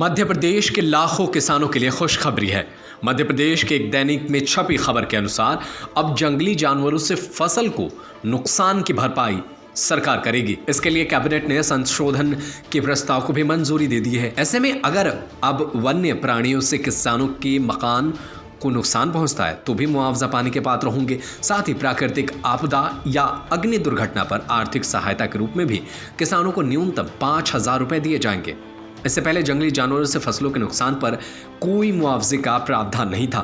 मध्य प्रदेश के लाखों किसानों के लिए खुशखबरी है। मध्य प्रदेश के एक दैनिक में छपी खबर के अनुसार अब जंगली जानवरों से फसल को नुकसान की भरपाई सरकार करेगी। इसके लिए कैबिनेट ने संशोधन के प्रस्ताव को भी मंजूरी दे दी है। ऐसे में अगर अब वन्य प्राणियों से किसानों के मकान को नुकसान पहुंचता है तो भी मुआवजा पाने के पात्र होंगे। साथ ही प्राकृतिक आपदा या अग्नि दुर्घटना पर आर्थिक सहायता के रूप में भी किसानों को न्यूनतम 5,000 रुपए दिए जाएंगे। इससे पहले जंगली जानवरों से फसलों के नुकसान पर कोई मुआवजे का प्रावधान नहीं था।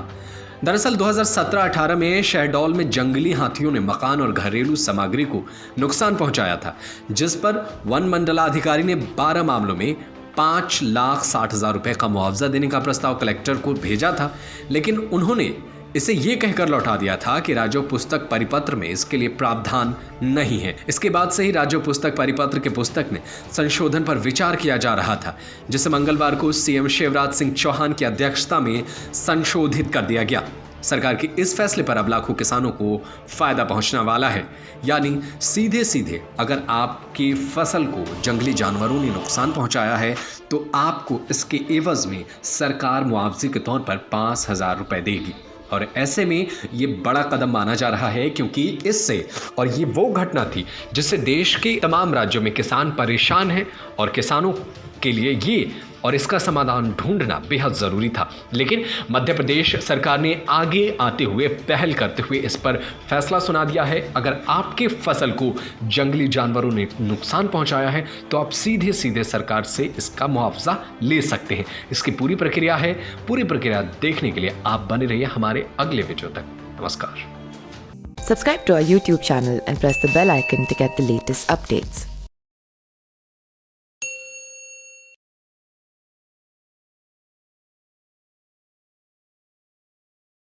दरअसल 2017-18 में शहडोल में जंगली हाथियों ने मकान और घरेलू सामग्री को नुकसान पहुंचाया था, जिस पर वन मंडलाधिकारी ने 12 मामलों में 5,60,000 रुपए का मुआवजा देने का प्रस्ताव कलेक्टर को भेजा था, लेकिन उन्होंने इसे ये कहकर लौटा दिया था कि राज्य पुस्तक परिपत्र में इसके लिए प्रावधान नहीं है। इसके बाद से ही राज्य पुस्तक परिपत्र के पुस्तक में संशोधन पर विचार किया जा रहा था, जिसे मंगलवार को सीएम शिवराज सिंह चौहान की अध्यक्षता में संशोधित कर दिया गया। सरकार के इस फैसले पर अब लाखों किसानों को फायदा पहुंचने वाला है। यानी सीधे सीधे अगर आपकी फसल को जंगली जानवरों ने नुकसान पहुंचाया है तो आपको इसके एवज में सरकार मुआवजे के तौर पर 5,000 रुपए देगी। और ऐसे में ये बड़ा कदम माना जा रहा है, क्योंकि इससे और ये वो घटना थी जिससे देश के तमाम राज्यों में किसान परेशान हैं और किसानों के लिए ये और इसका समाधान ढूंढना बेहद ज़रूरी था। लेकिन मध्य प्रदेश सरकार ने आगे आते हुए पहल करते हुए इस पर फैसला सुना दिया है। अगर आपके फसल को जंगली जानवरों ने नुकसान पहुंचाया है तो आप सीधे सीधे सरकार से इसका मुआवजा ले सकते हैं। इसकी पूरी प्रक्रिया है। पूरी प्रक्रिया देखने के लिए आप बने रहिए हमारे अगले वीडियो तक। नमस्कार। Subscribe to our YouTube channel and press the bell icon to get the latest updates.